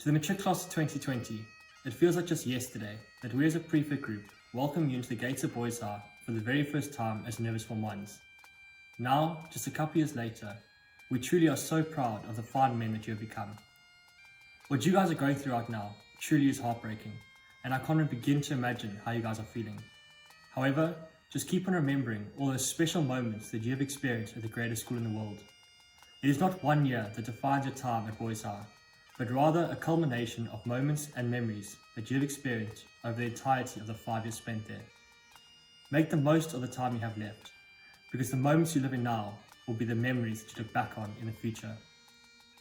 To the Matric class of 2020, it feels like just yesterday that we as a prefect group welcome you into the gates of Boys High for the very first time as nervous Form 1s. Now, just a couple years later, we truly are so proud of the fine men that you have become. What you guys are going through right now truly is heartbreaking, and I can't even begin to imagine how you guys are feeling. However, just keep on remembering all those special moments that you have experienced at the greatest school in the world. It is not 1 year that defines your time at Boys High, but rather a culmination of moments and memories that you have experienced over the entirety of the 5 years spent there. Make the most of the time you have left, because the moments you live in now will be the memories that you look back on in the future.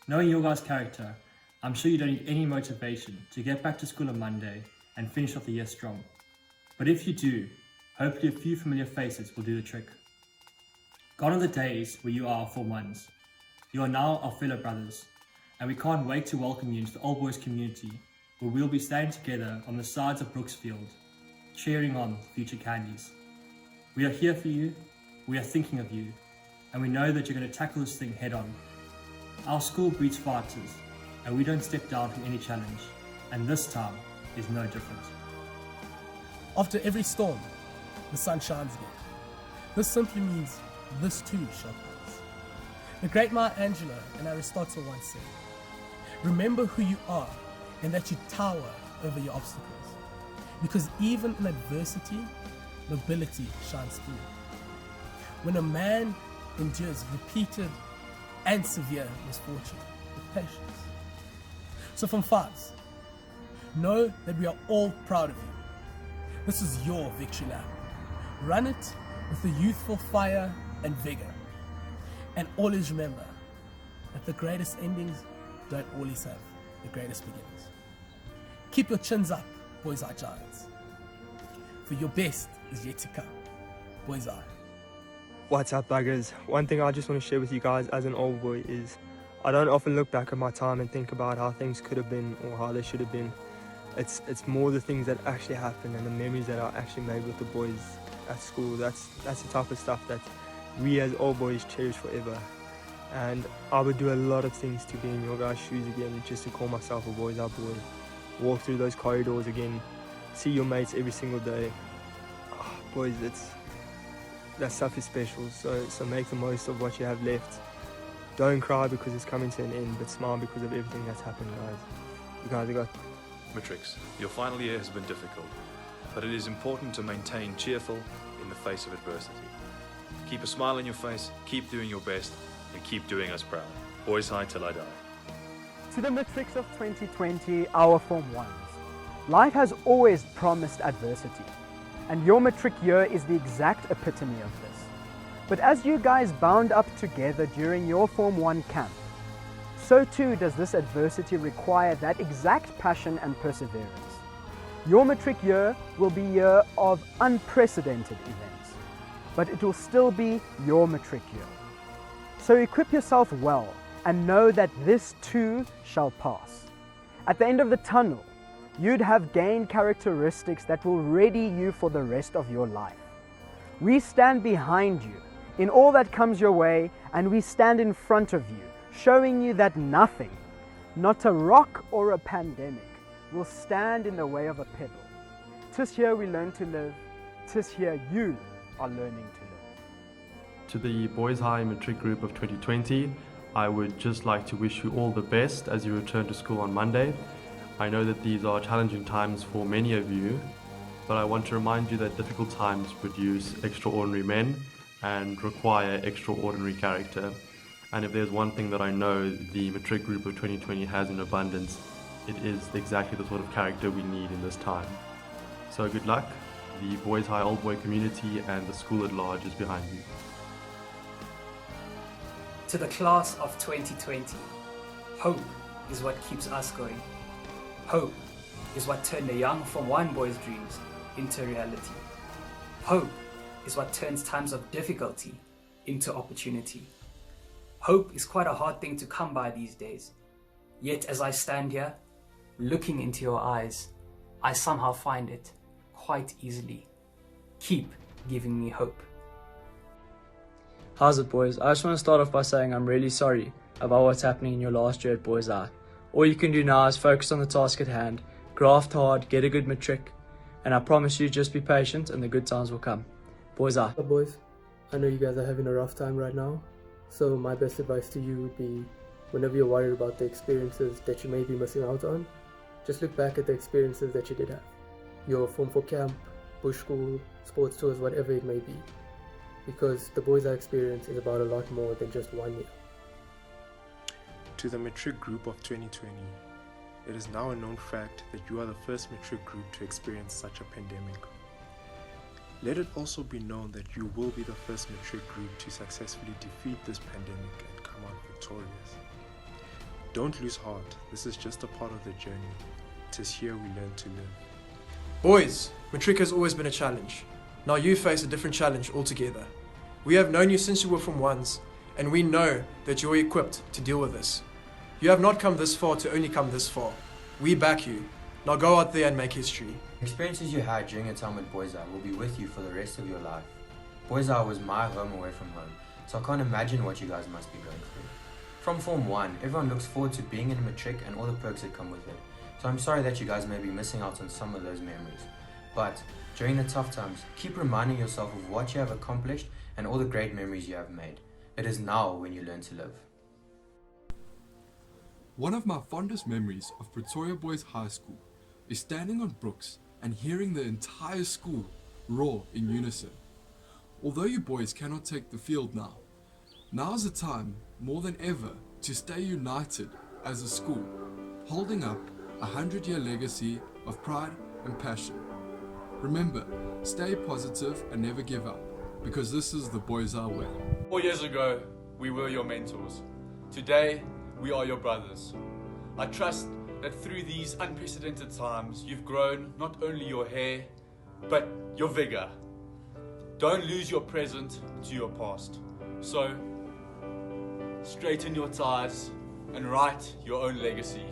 Knowing your guys' character, I'm sure you don't need any motivation to get back to school on Monday and finish off the year strong. But if you do, hopefully a few familiar faces will do the trick. Gone are the days where you are our Form 1s. You are now our fellow brothers, and we can't wait to welcome you into the Old Boys community, where we'll be standing together on the sides of Brooksfield, cheering on future candies. We are here for you, we are thinking of you, and we know that you're going to tackle this thing head on. Our school breeds fighters, and we don't step down from any challenge, and this time is no different. After every storm, the sun shines again. This simply means this too shall pass. The great Maya Angelou and Aristotle once said, "Remember who you are and that you tower over your obstacles, because even in adversity, nobility shines through." When a man endures repeated and severe misfortune with patience. So from Fives, know that we are all proud of you. This is your victory lap. Run it with the youthful fire and vigor. And always remember that the greatest endings don't always have the greatest beginnings. Keep your chins up, Boys High Giants. For your best is yet to come. Boys High. What's up, buggers? One thing I just want to share with you guys as an old boy is I don't often look back at my time and think about how things could have been or how they should have been. It's more the things that actually happened and the memories that I actually made with the boys at school. That's the type of stuff that we as old boys cherish forever. And I would do a lot of things to be in your guys' shoes again, just to call myself a Boys High boy. Walk through those corridors again, see your mates every single day. Oh, boys, that stuff is special, so make the most of what you have left. Don't cry because it's coming to an end, but smile because of everything that's happened, guys. You guys have got... Matrics, your final year has been difficult, but it is important to maintain cheerful in the face of adversity. Keep a smile on your face, keep doing your best, and keep doing us proud. Boys High till I die. To the Matrics of 2020, our Form 1s. Life has always promised adversity, and your Matric year is the exact epitome of this. But as you guys bound up together during your Form 1 camp, so too does this adversity require that exact passion and perseverance. Your Matric year will be a year of unprecedented events, but it will still be your Matric year. So equip yourself well and know that this too shall pass. At the end of the tunnel, you'd have gained characteristics that will ready you for the rest of your life. We stand behind you in all that comes your way, and we stand in front of you, showing you that nothing, not a rock or a pandemic, will stand in the way of a pebble. 'Tis here we learn to live, 'tis here you are learning to live. To the Boys High Matric Group of 2020, I would just like to wish you all the best as you return to school on Monday. I know that these are challenging times for many of you, but I want to remind you that difficult times produce extraordinary men and require extraordinary character. And if there's one thing that I know the Matric Group of 2020 has in abundance, it is exactly the sort of character we need in this time. So good luck. The Boys High Old Boy community and the school at large is behind you. To the class of 2020, hope is what keeps us going. Hope is what turned the young Form 1 boys' dreams into reality. Hope is what turns times of difficulty into opportunity. Hope is quite a hard thing to come by these days. Yet as I stand here, looking into your eyes, I somehow find it quite easily. Keep giving me hope. How's it, boys? I just want to start off by saying I'm really sorry about what's happening in your last year at Boys High. All you can do now is focus on the task at hand, graft hard, get a good matric, and I promise you, just be patient and the good times will come. Boys out. Boys, I know you guys are having a rough time right now, so my best advice to you would be, whenever you're worried about the experiences that you may be missing out on, just look back at the experiences that you did have. Your Form 4 camp, bush school, sports tours, whatever it may be. Because the Boys Eye experience is about a lot more than just 1 year. To the Matric group of 2020, it is now a known fact that you are the first Matric group to experience such a pandemic. Let it also be known that you will be the first Matric group to successfully defeat this pandemic and come out victorious. Don't lose heart, this is just a part of the journey. It is here we learn to live. Boys, Matric has always been a challenge. Now you face a different challenge altogether. We have known you since you were Form 1s, and we know that you're equipped to deal with this. You have not come this far to only come this far. We back you. Now go out there and make history. The experiences you had during your time at Boys Eye will be with you for the rest of your life. Boys Eye was my home away from home, so I can't imagine what you guys must be going through. From Form 1, everyone looks forward to being in a Matric and all the perks that come with it. So I'm sorry that you guys may be missing out on some of those memories. But during the tough times, keep reminding yourself of what you have accomplished and all the great memories you have made. It is now when you learn to live. One of my fondest memories of Pretoria Boys High School is standing on Brooks and hearing the entire school roar in unison. Although you boys cannot take the field now, now's the time more than ever to stay united as a school, holding up a 100-year legacy of pride and passion. Remember, stay positive and never give up, because this is the Boys Eye way. 4 years ago, we were your mentors. Today, we are your brothers. I trust that through these unprecedented times, you've grown not only your hair, but your vigor. Don't lose your present to your past. So, straighten your ties and write your own legacy.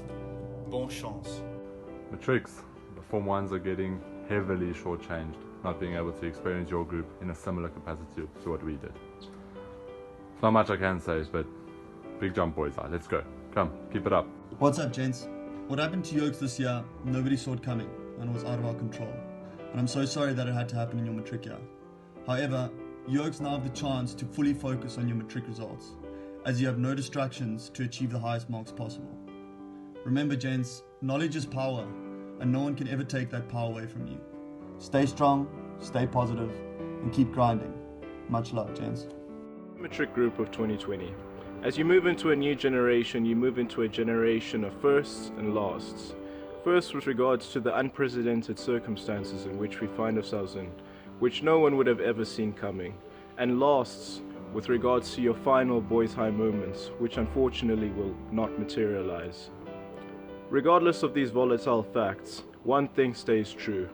Bon chance. Matrics, the Form 1s are getting heavily shortchanged, not being able to experience your group in a similar capacity to what we did. There's not much I can say, but big jump, Boys Eye. Let's go. Come, keep it up. What's up, gents? What happened to Yokes this year, nobody saw it coming, and it was out of our control. And I'm so sorry that it had to happen in your Matric year. However, Yokes now have the chance to fully focus on your Matric results, as you have no distractions to achieve the highest marks possible. Remember, gents, knowledge is power, and no one can ever take that power away from you. Stay strong, stay positive, and keep grinding. Much love, gents. Matric group of 2020. As you move into a new generation, you move into a generation of firsts and lasts. First, with regards to the unprecedented circumstances in which we find ourselves in, which no one would have ever seen coming. And lasts, with regards to your final Boys High moments, which unfortunately will not materialize. Regardless of these volatile facts, one thing stays true.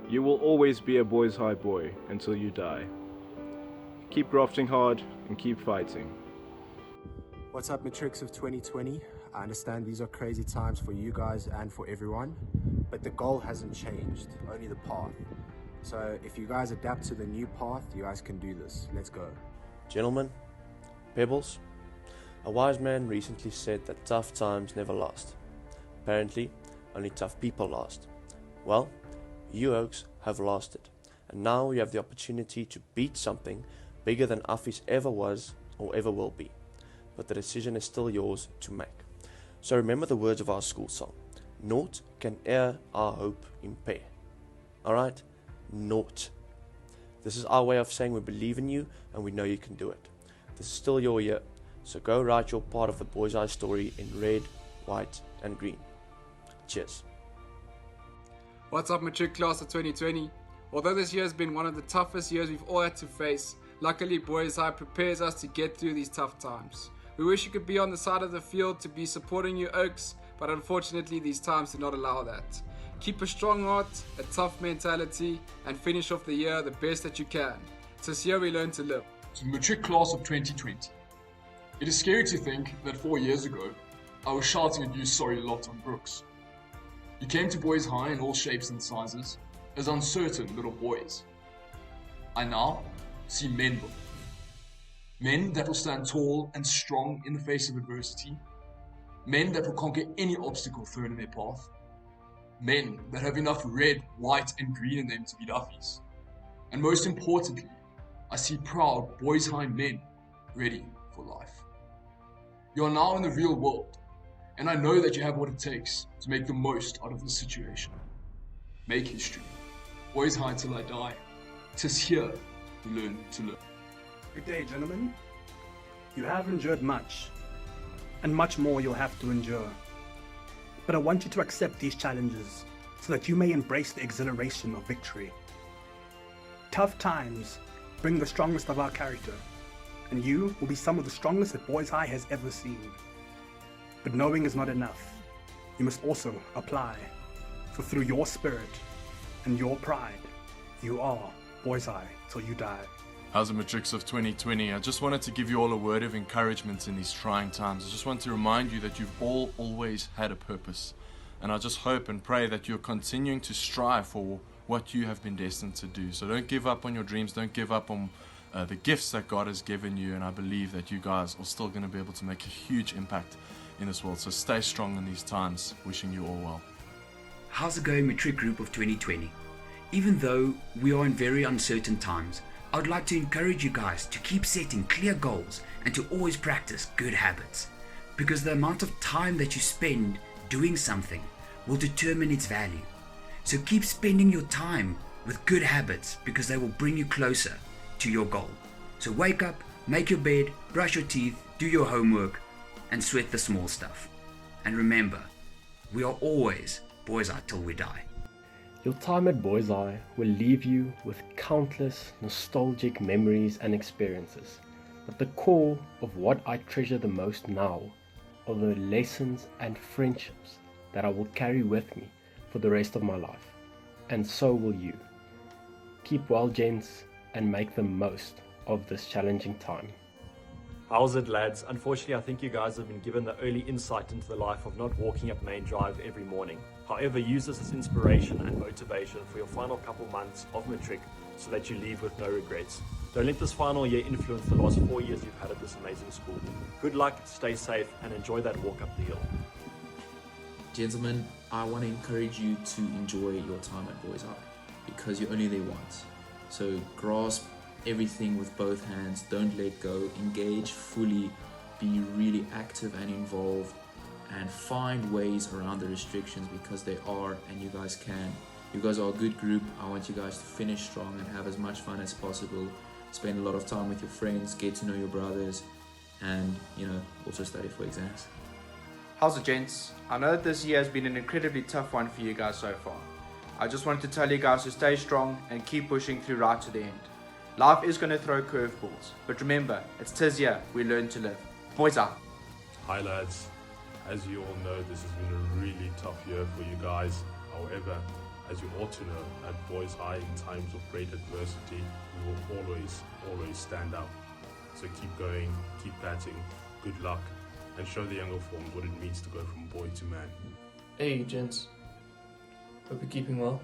You will always be a Boys High boy until you die. Keep grafting hard and keep fighting. What's up, Matrics of 2020? I understand these are crazy times for you guys and for everyone, but the goal hasn't changed, only the path. So if you guys adapt to the new path, you guys can do this. Let's go. Gentlemen, Pebbles, a wise man recently said that tough times never last. Apparently, only tough people last. Well, you oaks have lasted, and now you have the opportunity to beat something bigger than Affie's ever was or ever will be. But the decision is still yours to make. So remember the words of our school song. Naught can e'er our hope impair. Alright? Naught. This is our way of saying we believe in you and we know you can do it. This is still your year, so go write your part of the Boys Eye story in red, white and green. Cheers. What's up, Matric class of 2020? Although this year has been one of the toughest years we've all had to face, luckily Boys Eye prepares us to get through these tough times. We wish you could be on the side of the field to be supporting you oaks, but unfortunately these times do not allow that. Keep a strong heart, a tough mentality, and finish off the year the best that you can. It's here we learn to live. To the Matric class of 2020. It is scary to think that 4 years ago, I was shouting at you sorry lot on Brooks. You came to Boys High in all shapes and sizes, as uncertain little boys. I now see men look. Men that will stand tall and strong in the face of adversity. Men that will conquer any obstacle thrown in their path. Men that have enough red, white, and green in them to be Duffies. And most importantly, I see proud Boys High men ready for life. You are now in the real world, and I know that you have what it takes to make the most out of this situation. Make history. Boys High till I die. 'Tis here we learn to live. Good day, gentlemen. You have endured much, and much more you'll have to endure. But I want you to accept these challenges so that you may embrace the exhilaration of victory. Tough times bring the strongest of our character, and you will be some of the strongest that Boys High has ever seen. But knowing is not enough. You must also apply, for through your spirit and your pride, you are Boys High till you die. How's the Matrics of 2020? I just wanted to give you all a word of encouragement in these trying times. I just want to remind you that you've all always had a purpose. And I just hope and pray that you're continuing to strive for what you have been destined to do. So don't give up on your dreams, don't give up on the gifts that God has given you. And I believe that you guys are still going to be able to make a huge impact in this world. So stay strong in these times. Wishing you all well. How's it going, Matric Group of 2020? Even though we are in very uncertain times, I would like to encourage you guys to keep setting clear goals and to always practice good habits, because the amount of time that you spend doing something will determine its value. So keep spending your time with good habits, because they will bring you closer to your goal. So wake up, make your bed, brush your teeth, do your homework, and sweat the small stuff. And remember, we are always Boys High till we die. Your time at Boys High will leave you with countless nostalgic memories and experiences. But the core of what I treasure the most now are the lessons and friendships that I will carry with me for the rest of my life. And so will you. Keep well, gents, and make the most of this challenging time. How's it, lads? Unfortunately, I think you guys have been given the early insight into the life of not walking up Main Drive every morning. However, use this as inspiration and motivation for your final couple months of Matric so that you leave with no regrets. Don't let this final year influence the last 4 years you've had at this amazing school. Good luck, stay safe, and enjoy that walk up the hill. Gentlemen, I want to encourage you to enjoy your time at Boys High, because you're only there once. So grasp everything with both hands, don't let go, engage fully, be really active and involved, and find ways around the restrictions, because they are, and you guys can. You guys are a good group. I want you guys to finish strong and have as much fun as possible. Spend a lot of time with your friends, get to know your brothers, and also study for exams. How's it, gents? I know that this year has been an incredibly tough one for you guys so far. I just wanted to tell you guys to stay strong and keep pushing through right to the end. Life is going to throw curveballs, but remember, it's 'tis here we learn to live. Boys High. Hi lads, as you all know, this has been a really tough year for you guys. However, as you ought to know, at Boys High, in times of great adversity, we will always stand out. So keep going, keep batting, good luck, and show the younger forms what it means to go from boy to man. Hey gents, hope you're keeping well.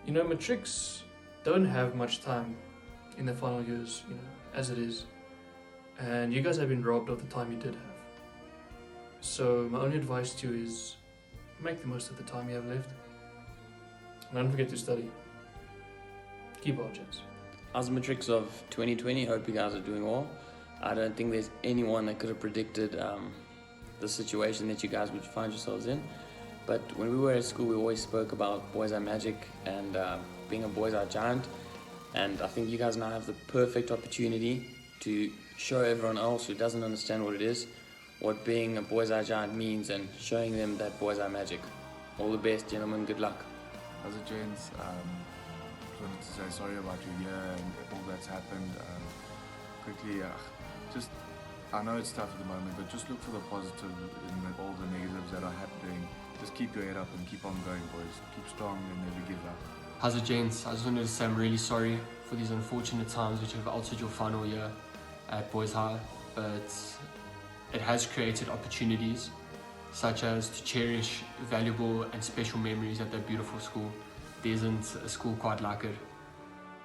Matrics don't have much time in the final years, as it is, and you guys have been robbed of the time you did have. So my only advice to you is make the most of the time you have left, and don't forget to study. Keep well, gents. As the Matrics of 2020, hope you guys are doing well. I don't think there's anyone that could have predicted the situation that you guys would find yourselves in. But when we were at school, we always spoke about Boys High Magic and being a Boys High giant. And I think you guys now have the perfect opportunity to show everyone else who doesn't understand what it is, what being a Boys High giant means, and showing them that Boys High magic. All the best, gentlemen. Good luck. How's it, gents? Just wanted to say sorry about your year and all that's happened. Quickly, I know it's tough at the moment, but just look for the positive in all the negatives that are happening. Just keep your head up and keep on going, boys. Keep strong and never give up. How's it, gents? I just wanted to say I'm really sorry for these unfortunate times which have altered your final year at Boys High, but it has created opportunities such as to cherish valuable and special memories at that beautiful school. There isn't a school quite like it.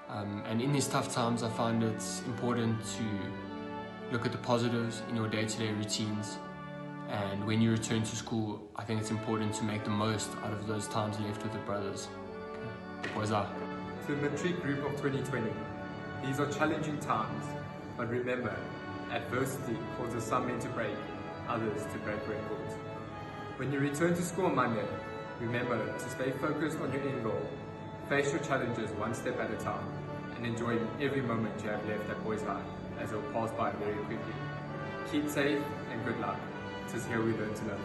And in these tough times, I find it's important to look at the positives in your day-to-day routines And when you return to school, I think it's important to make the most out of those times left with the brothers. Okay. Boys are. To the Matric group of 2020, these are challenging times, but remember, adversity causes some men to break, others to break records. When you return to school on Monday, remember to stay focused on your end goal, face your challenges one step at a time, and enjoy every moment you have left at Boys High, as it will pass by very quickly. Keep safe and good luck. It is here we learn to live.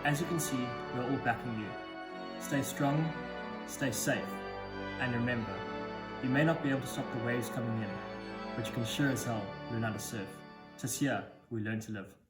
As you can see, we're all backing you. Stay strong, stay safe, and remember, you may not be able to stop the waves coming in, but you can sure as hell learn how to surf. 'Tis here we learn to live.